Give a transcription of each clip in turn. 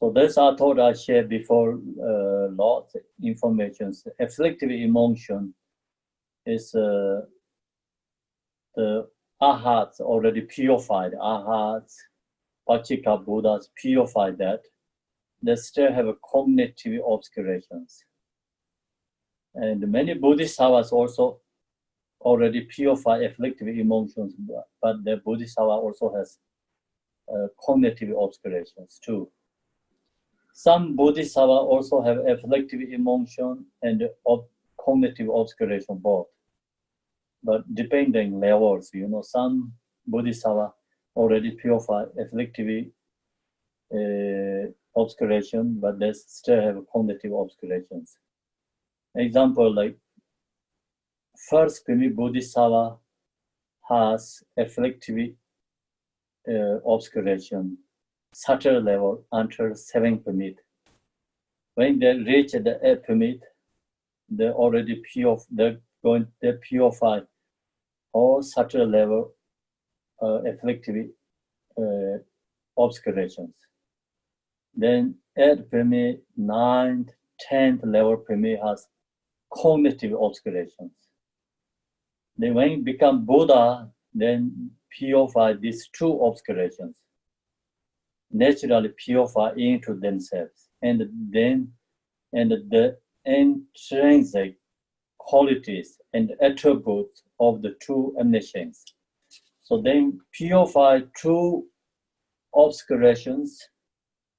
So this I thought I shared before lots of information. Afflictive emotion is the arhats already purified. Arhats, Pachika Buddhas purified that. They still have cognitive obscurations. And many Bodhisattvas also already purify afflictive emotions, but the Bodhisattva also has cognitive obscurations too. Some Bodhisattva also have afflictive emotion and cognitive obscuration both. But depending levels, some Bodhisattva already purify afflictive obscuration, but they still have cognitive obscurations. Example, like first Pimi Bodhisattva has afflictive obscuration, subtle level until 7th permit. When they reach the 8th permit, they already purify all subtle level afflictive obscurations. Then 8th permit, 9th, 10th level permit has cognitive obscurations. Then when you become Buddha, then purify these two obscurations, naturally purify into themselves, and the intrinsic qualities and attributes of the two omniscience. So then purify two obscurations,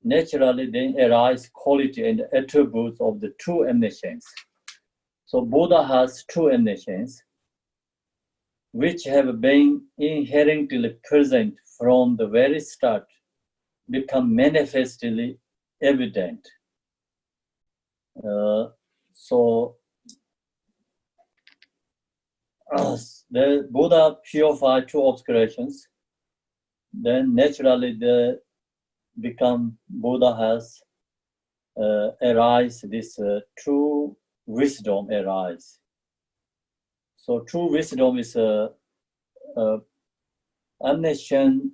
naturally then arise quality and attributes of the two omniscience. So Buddha has two omniscience, which have been inherently present from the very start, become manifestly evident. So the Buddha purified two obscurations, then naturally the become Buddha has arise this true wisdom arise. So true wisdom is omniscient,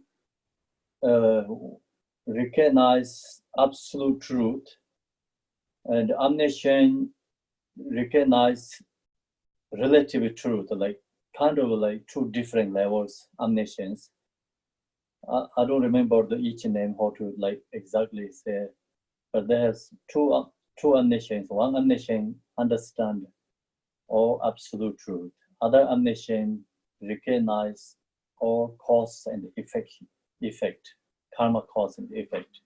recognize absolute truth, and omniscient recognize relative truth, like kind of like two different levels omniscience. I don't remember each name how to like exactly say, but there's two omniscience. One omniscient understand all absolute truth. Other omniscient recognize all cause and effect, karma cause and effect.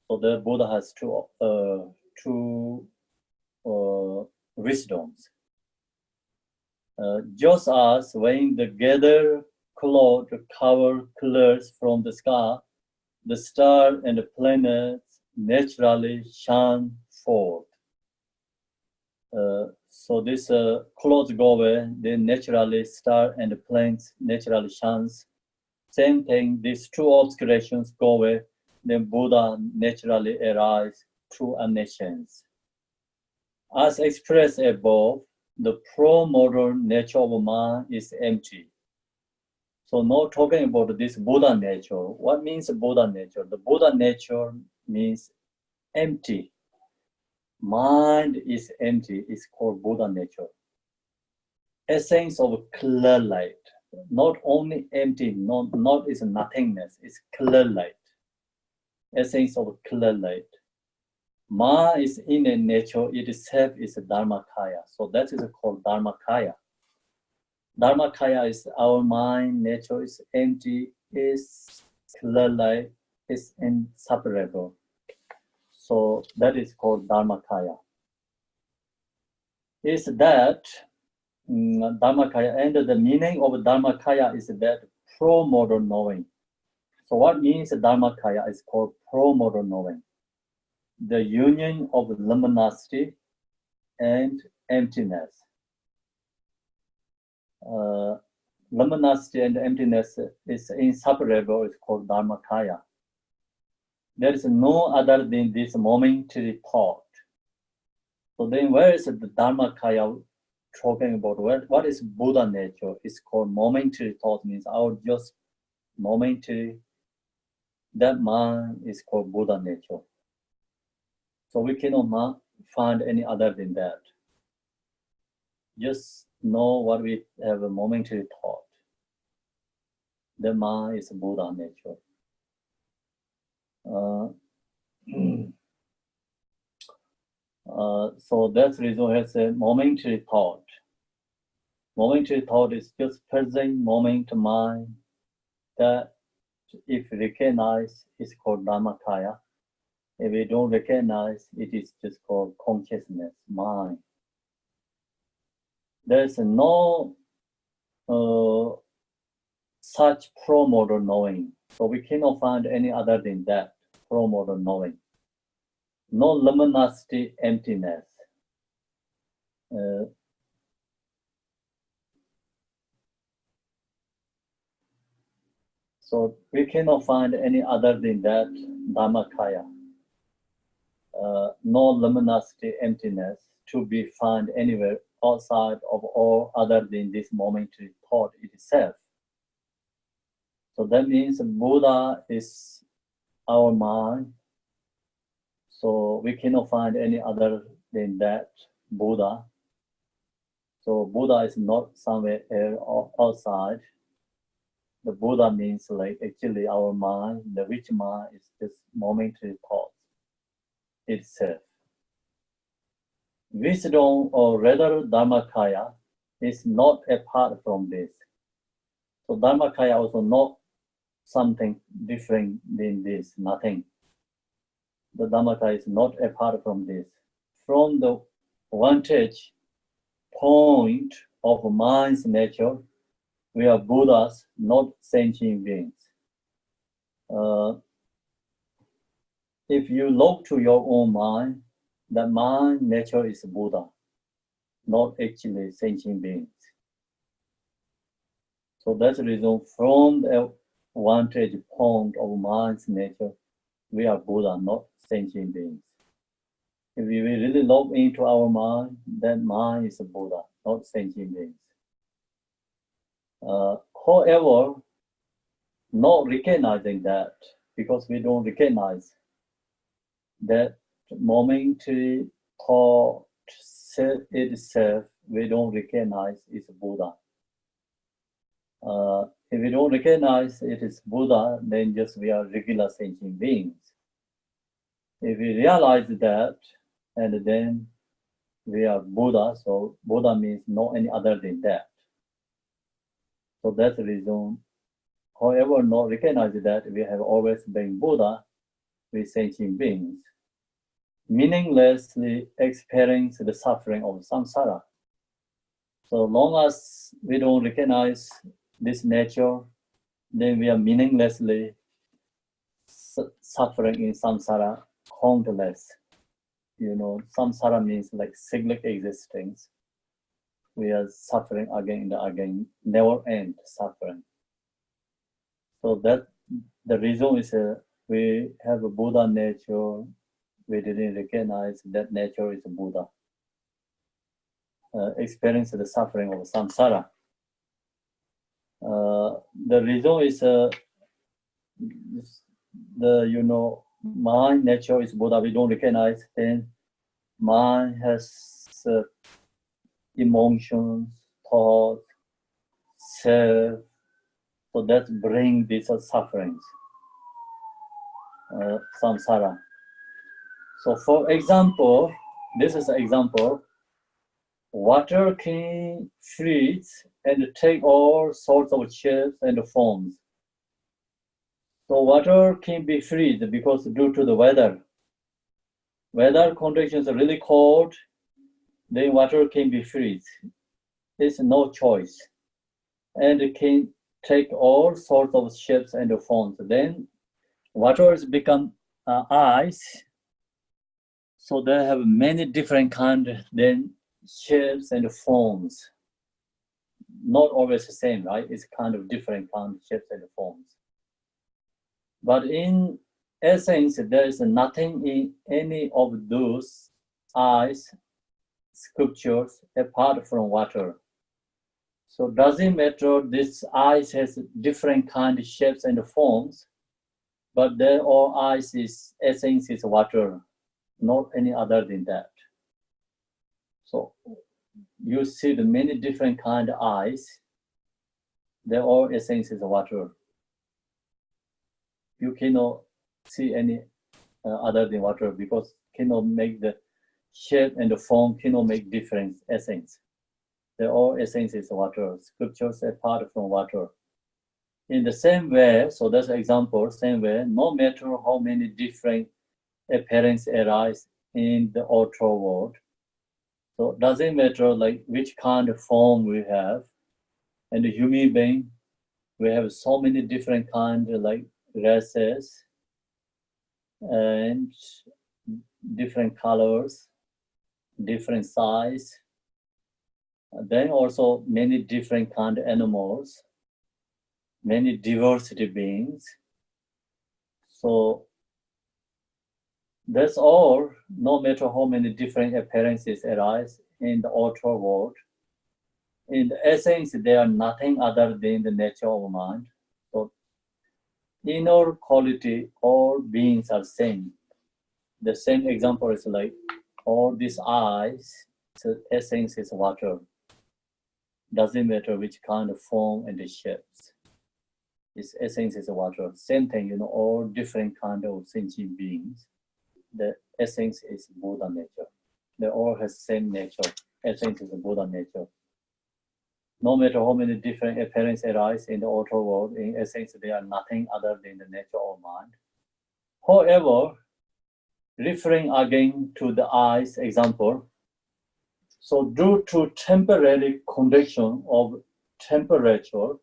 So the Buddha has two wisdoms. Just as when the gather cloud cover clouds from the sky, the star and the planets naturally shine forth. So this clouds go away, then naturally star and the planets naturally shines. Same thing, these two obscurations go away, then Buddha naturally arise through omniscience. As expressed above, the pro-modern nature of man is empty. So now talking about this Buddha nature, what means Buddha nature? The Buddha nature means empty. Mind is empty, it's called Buddha nature. Essence of clear light. Not only empty, not is nothingness, it's clear light. Essence of clear light. Ma is in a nature, it itself is a Dharmakaya. So that is called Dharmakaya. Dharmakaya is our mind, nature is empty, is clear light, is inseparable. So that is called Dharmakaya. Is that Dharmakaya, and the meaning of Dharmakaya is that pro-modern knowing. So what means Dharmakaya is called pro-modern knowing? The union of luminosity and emptiness. Luminosity and emptiness is inseparable, it's called Dharmakaya. There is no other than this momentary thought. So then where is the Dharmakaya talking about? What is Buddha nature? It's called momentary thought, means our just momentary that mind is called Buddha nature. So we cannot find any other than that. Just know what we have a momentary thought. The mind is Buddha nature. So that's the reason it's a momentary thought. Momentary thought is just present moment mind that if recognize is called Dhammakaya. If we don't recognize, it is just called consciousness, mind. There's no such pro-modal knowing. So we cannot find any other than that, pro-modal knowing. No luminosity, emptiness. So we cannot find any other than that, Dhammakaya. No luminosity, emptiness to be found anywhere outside of all other than this momentary thought itself. So that means Buddha is our mind. So we cannot find any other than that Buddha. So Buddha is not somewhere outside. The Buddha means like actually our mind, the which mind is just momentary thought itself. Wisdom, or rather Dhammakaya, is not apart from this. So Dhammakaya also not something different than this, nothing. The Dhammakaya is not apart from this. From the vantage point of mind's nature, we are Buddhas, not sentient beings. If you look to your own mind, the mind nature is Buddha, not actually sentient beings. So that's the reason from the vantage point of mind's nature, we are Buddha, not sentient beings. If we really look into our mind, then mind is a Buddha, not sentient beings. However, not recognizing that, because we don't recognize that momentary thought itself, we don't recognize is Buddha. If we don't recognize it is Buddha, then just we are regular sentient beings. If we realize that, and then we are Buddha, so Buddha means no any other than that. So that's the reason, however, not recognize that we have always been Buddha with sentient beings, meaninglessly experience the suffering of samsara. So long as we don't recognize this nature, then we are meaninglessly suffering in samsara, countless. You know, samsara means like cyclic existence. We are suffering again and again, never end suffering. So that the reason is we have a Buddha nature. We didn't recognize that nature is a Buddha. Experience the suffering of samsara. The reason is mind nature is Buddha. We don't recognize. Then mind has emotions, thoughts, self. So that brings these sufferings, samsara. So for example, this is an example. Water can freeze and take all sorts of shapes and forms. So water can be freezed because due to the weather. Weather conditions are really cold, then water can be freeze. There's no choice. And it can take all sorts of shapes and forms. Then water has become ice. So they have many different kinds then shapes and forms. Not always the same, right? It's kind of different kind of shapes and forms. But in essence, there is nothing in any of those ice sculptures apart from water. So doesn't matter this ice has different kind of shapes and forms. But there all ice is essence is water, not any other than that. So you see the many different kind of ice. They're all essence is water. You cannot see any other than water because cannot make the shape and the form cannot make difference essence. They're all essence is water. Scriptures apart from water. In the same way, so that's an example, same way, no matter how many different appearances arise in the outer world, so it doesn't matter like which kind of form we have, and the human being, we have so many different kind of like races and different colors, different size, and then also many different kind of animals, many diversity beings. So that's all, no matter how many different appearances arise in the outer world. In the essence, they are nothing other than the nature of mind. So inner quality, all beings are same. The same example is like all these eyes, so essence is water. Doesn't matter which kind of form and the shapes. Its essence is water. Same thing, all different kind of sentient beings. The essence is Buddha nature. They all have same nature. Essence is Buddha nature. No matter how many different appearances arise in the outer world, in essence, they are nothing other than the nature of mind. However, referring again to the eyes example, so due to temporary condition of temperature,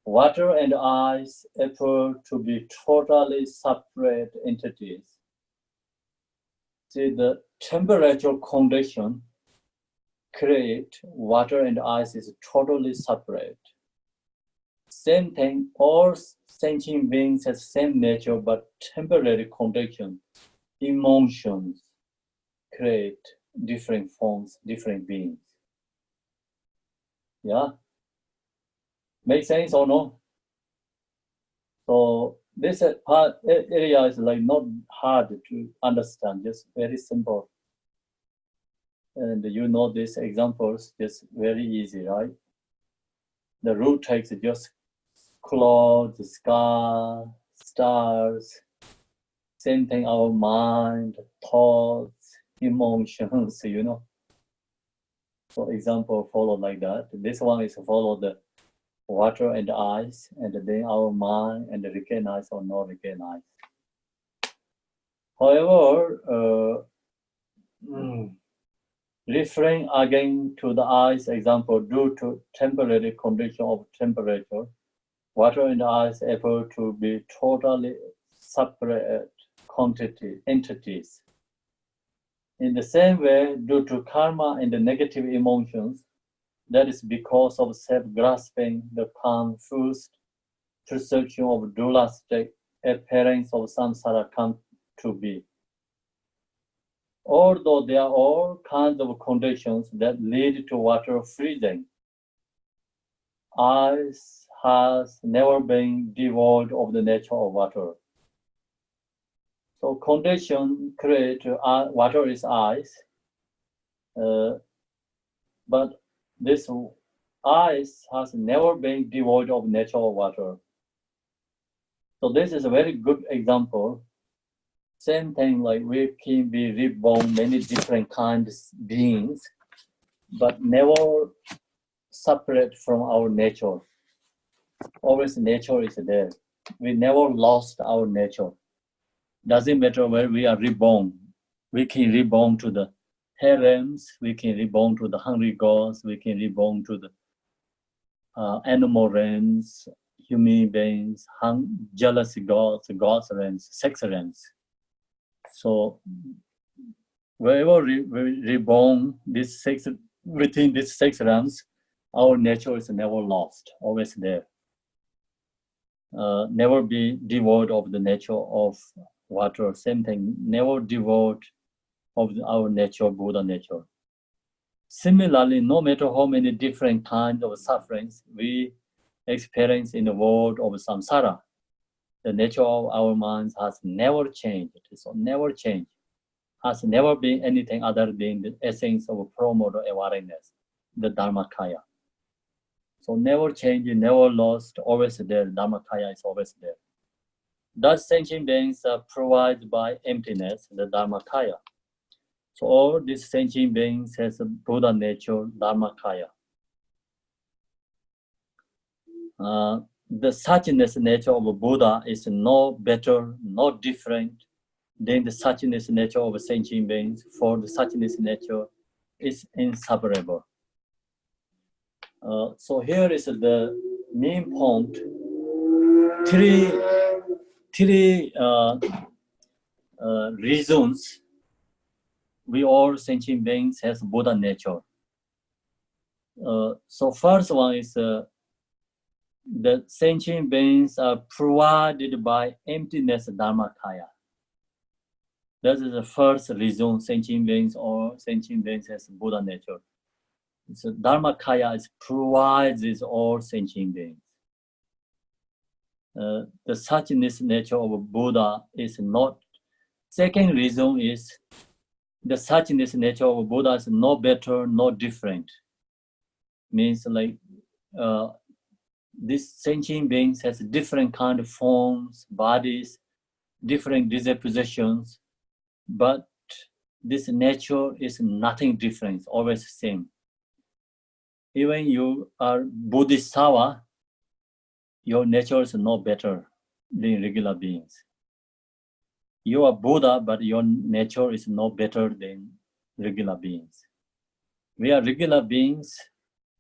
water and ice appear to be totally separate entities. See, the temperature condition create water and ice is totally separate. Same thing, all sentient beings have same nature, but temporary condition, emotions create different forms, different beings. Yeah? Make sense or no? So this part area is like not hard to understand, just very simple. And these examples, just very easy, right? The root text is just clouds, sky, stars. Same thing, our mind, thoughts, emotions, So example follow like that. This one is follow the water and ice, and then our mind and recognize or not recognize. However, referring again to the ice example, due to temporary condition of temperature, water and ice appear to be totally separate entities. In the same way, due to karma and the negative emotions, that is because of self-grasping, the confused perception of dualistic appearance of samsara come to be. Although there are all kinds of conditions that lead to water freezing, ice has never been devoid of the nature of water. So condition create water is ice, but this ice has never been devoid of nature of water. So this is a very good example. Same thing, like we can be reborn many different kinds of beings, but never separate from our nature. Always nature is there. We never lost our nature. Doesn't matter where we are reborn. We can reborn to the harems, we can reborn to the hungry gods, we can reborn to the animal realms, human beings, jealous gods, gods realms, sex realms. So wherever we reborn within these six realms, our nature is never lost, always there. Never be devoid of the nature of water. Same thing, never devoid of our nature, Buddha nature. Similarly, no matter how many different kinds of sufferings we experience in the world of samsara, The nature of our minds has never changed. So never changed. Has never been anything other than the essence of promoter awareness, the Dharmakaya. So never changed, never lost, always there. Dharmakaya is always there. Thus, sentient beings are provided by emptiness, the Dharmakaya. So all these sentient beings has a Buddha nature, Dharmakaya. The suchness nature of a Buddha is no better, no different than the suchness nature of sentient beings. For the suchness nature is inseparable. So here is the main point. Three reasons we all sentient beings has Buddha nature. So first one is the sentient beings are provided by emptiness Dharmakaya. That is the first reason sentient beings or sentient beings has Buddha nature. So Dharmakaya is provides these all sentient beings. The suchness nature of Buddha is not. Second reason is the suchness nature of Buddha is no better, no different. Means like this sentient beings has different kind of forms, bodies, different dispositions, but this nature is nothing different, always the same. Even you are Bodhisattva, your nature is no better than regular beings. You are Buddha, but your nature is no better than regular beings. We are regular beings,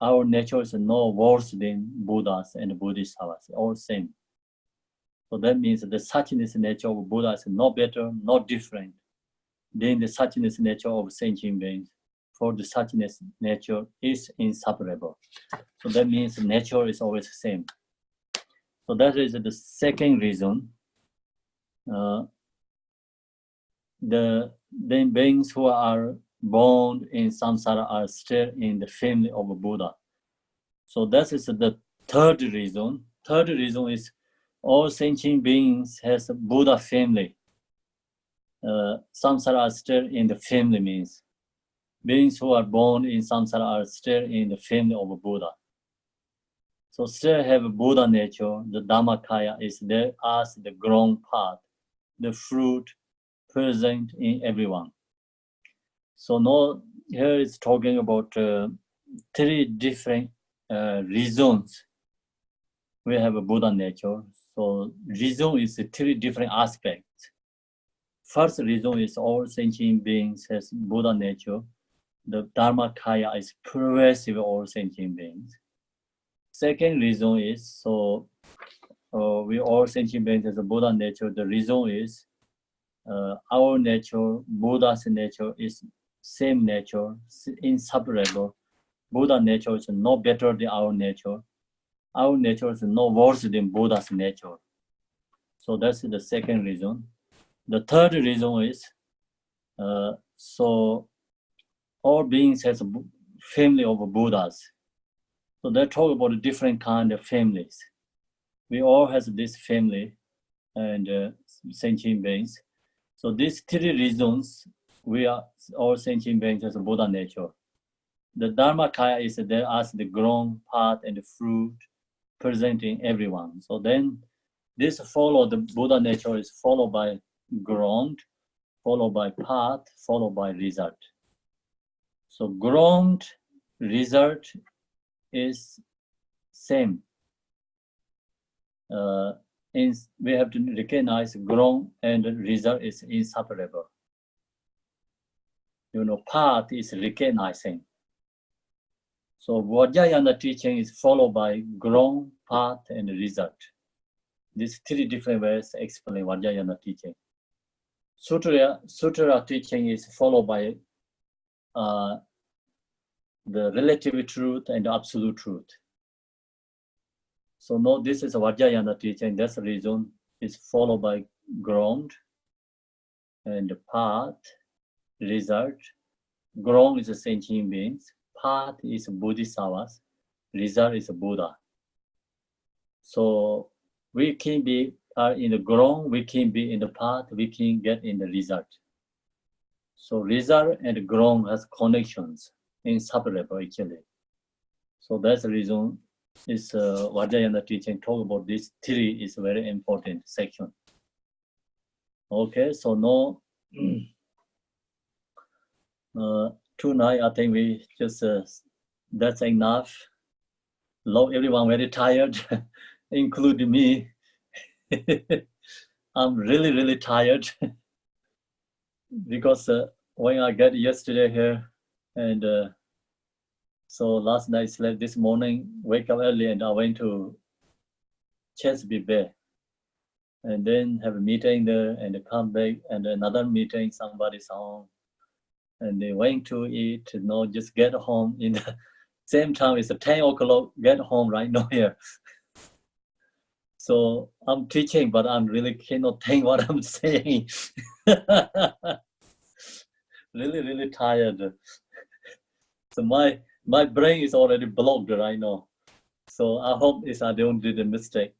our nature is no worse than Buddhas and Bodhisattvas, all same. So that means the suchness nature of Buddha is no better, no different than the suchness nature of sentient beings. For the suchness nature is inseparable. So that means nature is always the same. So that is the second reason. The beings who are born in samsara are still in the family of Buddha. So that is the third reason. Third reason is all sentient beings has a Buddha family. Samsara are still in the family means beings who are born in samsara are still in the family of Buddha. So still have a Buddha nature. The Dharmakaya is there as the grown part, the fruit present in everyone. So now here is talking about three different reasons we have a Buddha nature. So reason is three different aspects. First reason is all sentient beings has Buddha nature. The Dharmakaya is pervasive all sentient beings. Second reason is we all sentient beings has a Buddha nature. The reason is our nature, Buddha's nature is same nature, inseparable. Buddha nature is no better than our nature. Our nature is no worse than Buddha's nature. So that's the second reason. The third reason is so all beings has a family of Buddhas. So they talk about a different kind of families. We all has this family and sentient beings. So these three reasons, we are all sentient beings as a Buddha nature. The Dharmakaya is there as the grown part and the fruit present in everyone. So then this follow the Buddha nature is followed by ground, followed by path, followed by result. So ground, result is same. We have to recognize ground and result is inseparable. Path is recognizing. So Vajrayana teaching is followed by ground, path, and result. These three different ways to explain Vajrayana teaching. Sutra teaching is followed by the relative truth and the absolute truth. So now this is a Vajrayana teaching. That's the reason is followed by ground and path, result. Ground is a sentient beings. Path is Bodhisattvas. Result is Buddha. So we can be are in the ground, we can be in the path, we can get in the result. So result and ground has connections, inseparable actually. So that's the reason is Vajrayana teaching talk about this three is a very important section. Okay, so now tonight I think we just that's enough. Everyone very tired, including me. I'm really tired because when I got yesterday here and so last night slept, this morning wake up early and I went to Chesapeake Bay and then have a meeting there and come back and another meeting, somebody's home and they went to eat, just get home in the same time. It's 10 o'clock, get home right now here. So I'm teaching, but I'm really cannot think what I'm saying. really tired. So my brain is already blocked right now. So I hope I don't do the mistake.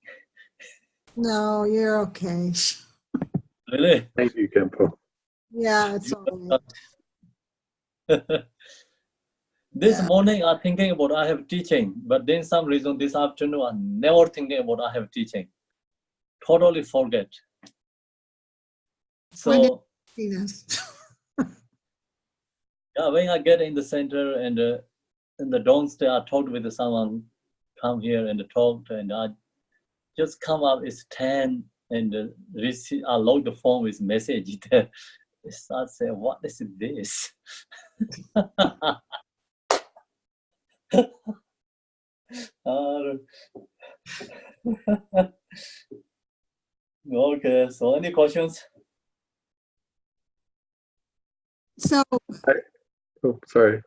No, you're okay. Really? Thank you, Khenpo. Yeah, it's all right. This morning I'm thinking about I have teaching, but then some reason this afternoon I'm never thinking about I have teaching. Totally forget. So yeah, when I get in the center and in the downstairs, I talked with someone, come here and talked, and I just come up. It's 10 and I load the phone with message there. I start saying, "What is this?" Okay, so any questions? So, Oh, sorry.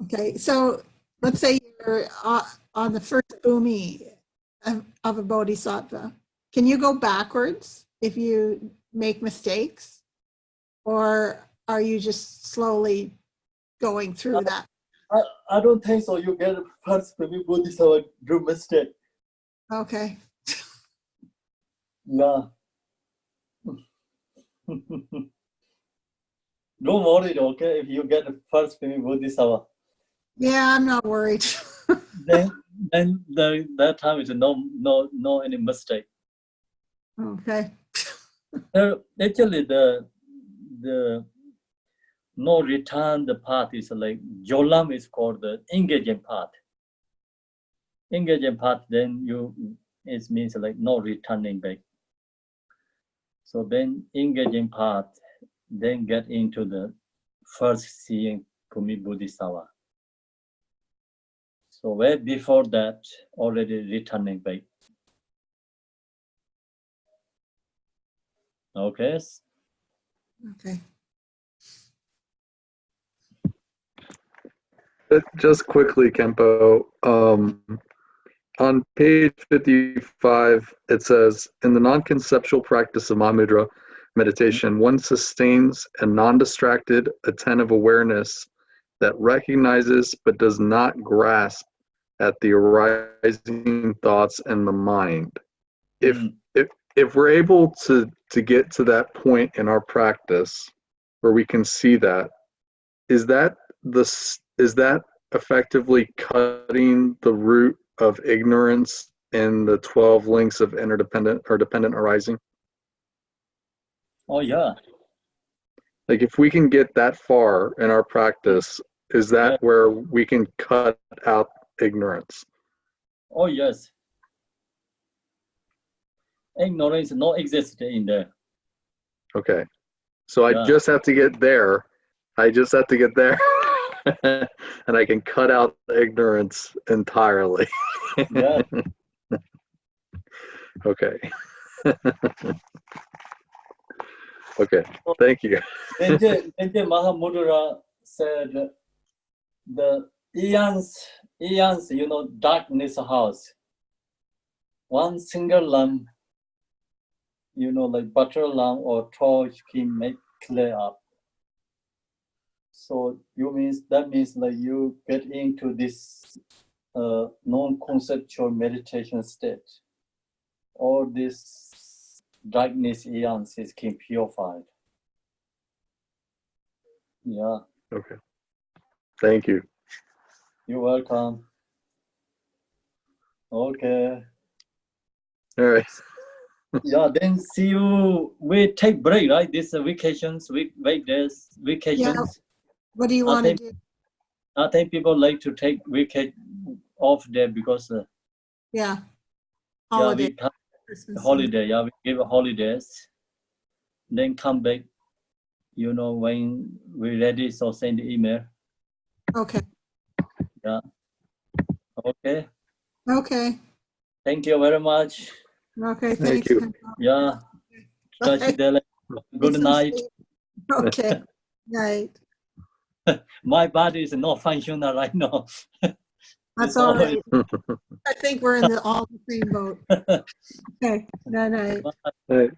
okay. So let's say you're on the first bhumi of a bodhisattva. Can you go backwards if you make mistakes? Or are you just slowly going through that? I don't think so. You get first maybe Bodhisattva do mistake. Okay. Yeah. Don't worry, okay? If you get the first maybe Bodhisattva. Yeah, I'm not worried. then that time is no any mistake. Okay. Actually the no return the path is like Yolam is called the engaging path. Engaging path, then it means like no returning back. So then engaging path, then get into the first seeing Kumi Bodhisattva. So way before that, already returning back. Okay. Okay. Just quickly, Khenpo, on page 55, it says, in the non-conceptual practice of Mahamudra meditation, one sustains a non-distracted, attentive awareness that recognizes but does not grasp at the arising thoughts in the mind. If we're able to get to that point in our practice where we can see that, is that effectively cutting the root of ignorance in the 12 links of interdependent or dependent arising? Oh yeah. Like if we can get that far in our practice, is that where we can cut out ignorance? Oh yes. Ignorance no exist in there. Okay. So I just have to get there. I just have to get there. And I can cut out ignorance entirely. Yeah. Okay. Okay. Thank you. Then Mahamudra said the eons, darkness house. One single lamp, like butter lamp or torch can make clear up. So that means like you get into this non-conceptual meditation state. all this darkness eons is being purified. Yeah, Okay. Thank you. you're welcome. Okay. All right. Yeah, then see you. We take break, right? This vacations, weekdays, vacations. What do you I want to think- do? I think people like to take weekend off there because Yeah. yeah, Holiday. we have Christmas. holiday. Yeah, we give holidays. Then come back. You know, when we're ready, so send the email. Okay. Yeah. Okay. Okay. Thank you very much. Okay. Thank Thanks. you. Khenpo. Yeah. Bye. Good Get some night. sleep. Okay. Night. My body is not functional right now. That's It's all always- right. I think we're in all the same boat. Okay. Good night. All right.